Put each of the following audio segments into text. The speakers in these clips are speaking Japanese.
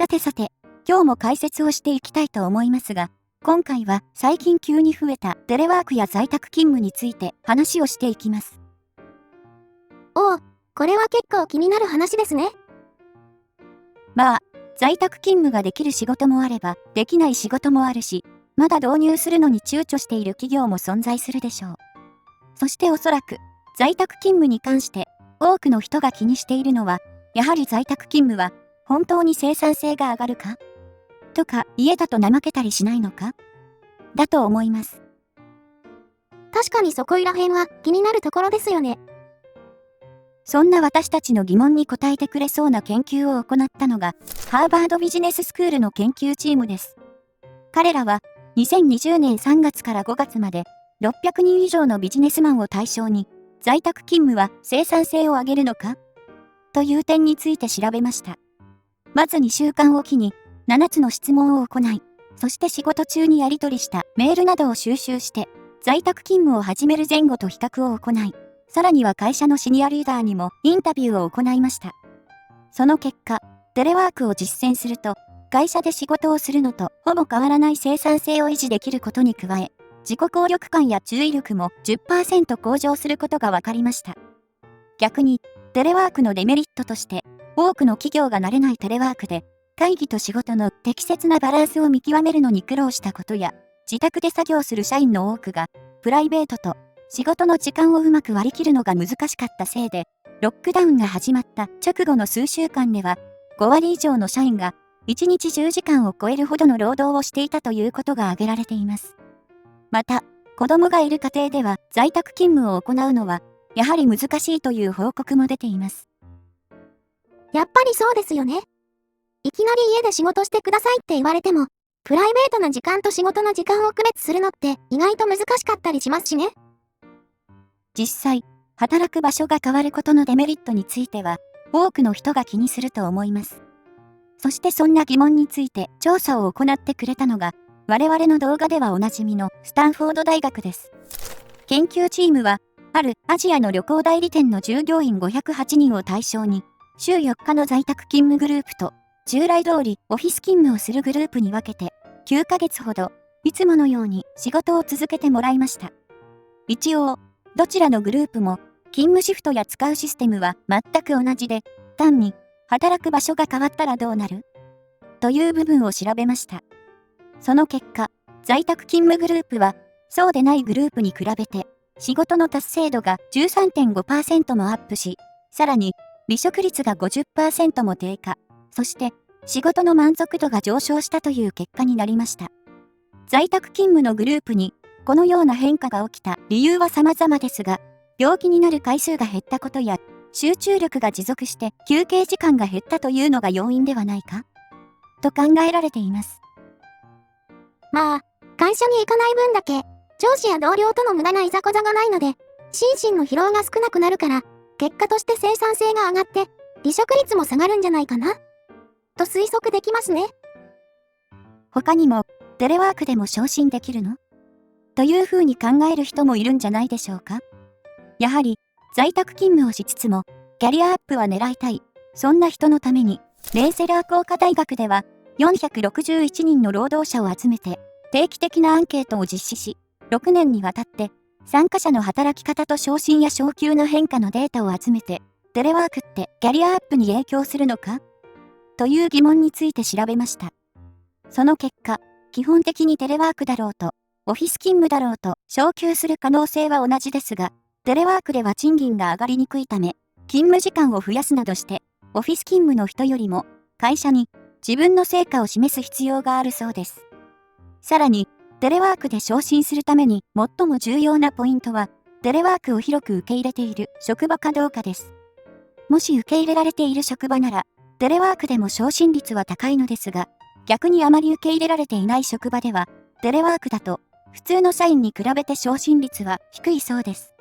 さてさて、今日も解説をしていきたいと思いますが、今回は最近急に増えたテレワークや在宅勤務について話をしていきます。おお、これは結構気になる話ですね。まあ、在宅勤務ができる仕事もあれば、できない仕事もあるし、まだ導入するのに躊躇している企業も存在するでしょう。そしておそらく、在宅勤務に関して多くの人が気にしているのは、やはり在宅勤務は本当に生産性が上がるかとか、家だと怠けたりしないのかだと思います。確かにそこいら辺は気になるところですよね。そんな私たちの疑問に答えてくれそうな研究を行ったのが、ハーバードビジネススクールの研究チームです。彼らは、2020年3月から5月まで、600人以上のビジネスマンを対象に、在宅勤務は生産性を上げるのかという点について調べました。まず2週間おきに、7つの質問を行い、そして仕事中にやり取りしたメールなどを収集して、在宅勤務を始める前後と比較を行い、さらには会社のシニアリーダーにもインタビューを行いました。その結果、テレワークを実践すると、会社で仕事をするのとほぼ変わらない生産性を維持できることに加え、自己効力感や注意力も 10% 向上することが分かりました。逆に、テレワークのデメリットとして、多くの企業が慣れないテレワークで、会議と仕事の適切なバランスを見極めるのに苦労したことや、自宅で作業する社員の多くが、プライベートと仕事の時間をうまく割り切るのが難しかったせいで、ロックダウンが始まった直後の数週間では、5割以上の社員が、1日10時間を超えるほどの労働をしていたということが挙げられています。また、子供がいる家庭では在宅勤務を行うのは、やはり難しいという報告も出ています。やっぱりそうですよね。いきなり家で仕事してくださいって言われても、プライベートな時間と仕事の時間を区別するのって意外と難しかったりしますしね。実際、働く場所が変わることのデメリットについては、多くの人が気にすると思います。そしてそんな疑問について調査を行ってくれたのが、我々の動画ではおなじみのスタンフォード大学です。研究チームは、あるアジアの旅行代理店の従業員508人を対象に、週4日の在宅勤務グループと、従来通りオフィス勤務をするグループに分けて、9ヶ月ほど、いつものように仕事を続けてもらいました。一応、どちらのグループも、勤務シフトや使うシステムは全く同じで、単に、働く場所が変わったらどうなるという部分を調べました。その結果、在宅勤務グループは、そうでないグループに比べて、仕事の達成度が 13.5% もアップし、さらに、離職率が 50% も低下、そして、仕事の満足度が上昇したという結果になりました。在宅勤務のグループに、このような変化が起きた理由は様々ですが、病気になる回数が減ったことや、集中力が持続して休憩時間が減ったというのが要因ではないかと考えられています。まあ、会社に行かない分だけ、上司や同僚との無駄ないざこざがないので、心身の疲労が少なくなるから、結果として生産性が上がって、離職率も下がるんじゃないかなと推測できますね。他にも、テレワークでも昇進できるのというふうに考える人もいるんじゃないでしょうか。やはり、在宅勤務をしつつも、キャリアアップは狙いたい。そんな人のために、レーセラー工科大学では、461人の労働者を集めて、定期的なアンケートを実施し、6年にわたって、参加者の働き方と昇進や昇給の変化のデータを集めて、テレワークってキャリアアップに影響するのかという疑問について調べました。その結果、基本的にテレワークだろうと、オフィス勤務だろうと昇給する可能性は同じですが、テレワークでは賃金が上がりにくいため、勤務時間を増やすなどして、オフィス勤務の人よりも、会社に自分の成果を示す必要があるそうです。さらに、テレワークで昇進するために最も重要なポイントは、テレワークを広く受け入れている職場かどうかです。もし受け入れられている職場なら、テレワークでも昇進率は高いのですが、逆にあまり受け入れられていない職場では、テレワークだと、普通の社員に比べて昇進率は低いそうです。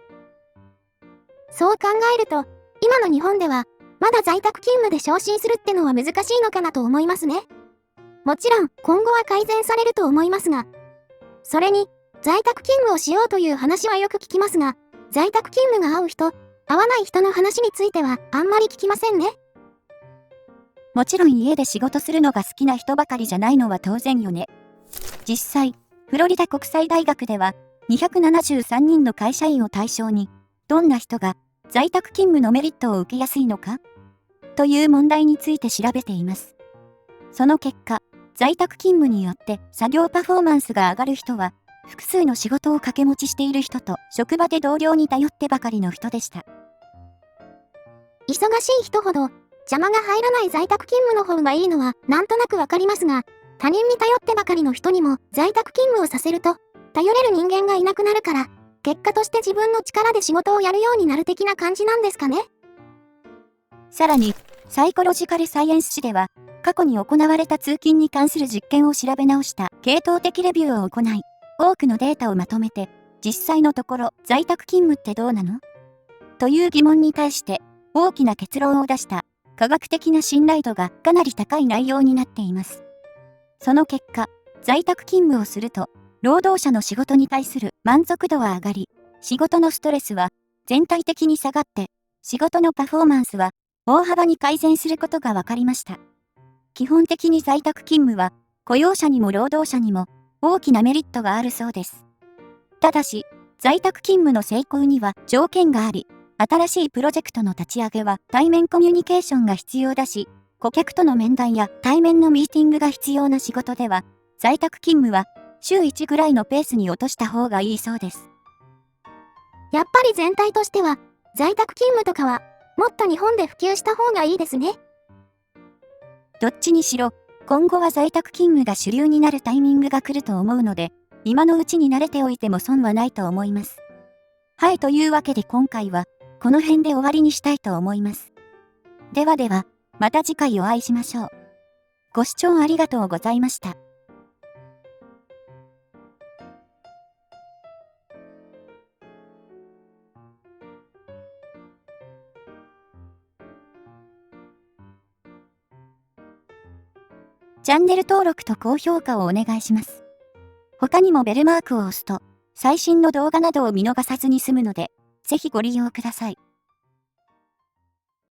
そう考えると、今の日本では、まだ在宅勤務で昇進するってのは難しいのかなと思いますね。もちろん、今後は改善されると思いますが、それに、在宅勤務をしようという話はよく聞きますが、在宅勤務が合う人、合わない人の話についてはあんまり聞きませんね。もちろん家で仕事するのが好きな人ばかりじゃないのは当然よね。実際、フロリダ国際大学では273人の会社員を対象に、どんな人が在宅勤務のメリットを受けやすいのかという問題について調べています。その結果、在宅勤務によって作業パフォーマンスが上がる人は、複数の仕事を掛け持ちしている人と職場で同僚に頼ってばかりの人でした。忙しい人ほど邪魔が入らない在宅勤務の方がいいのはなんとなくわかりますが、他人に頼ってばかりの人にも在宅勤務をさせると、頼れる人間がいなくなるから、結果として自分の力で仕事をやるようになる的な感じなんですかね。さらに、サイコロジカルサイエンス誌では、過去に行われた通勤に関する実験を調べ直した系統的レビューを行い、多くのデータをまとめて、実際のところ在宅勤務ってどうなのという疑問に対して大きな結論を出した科学的な信頼度がかなり高い内容になっています。その結果、在宅勤務をすると、労働者の仕事に対する満足度は上がり、仕事のストレスは全体的に下がって、仕事のパフォーマンスは大幅に改善することが分かりました。基本的に在宅勤務は雇用者にも労働者にも大きなメリットがあるそうです。ただし、在宅勤務の成功には条件があり、新しいプロジェクトの立ち上げは対面コミュニケーションが必要だし、顧客との面談や対面のミーティングが必要な仕事では、在宅勤務は週1ぐらいのペースに落とした方がいいそうです。やっぱり全体としては、在宅勤務とかは、もっと日本で普及した方がいいですね。どっちにしろ、今後は在宅勤務が主流になるタイミングが来ると思うので、今のうちに慣れておいても損はないと思います。はい、というわけで今回は、この辺で終わりにしたいと思います。ではでは、また次回お会いしましょう。ご視聴ありがとうございました。チャンネル登録と高評価をお願いします。他にもベルマークを押すと、最新の動画などを見逃さずに済むので、ぜひご利用ください。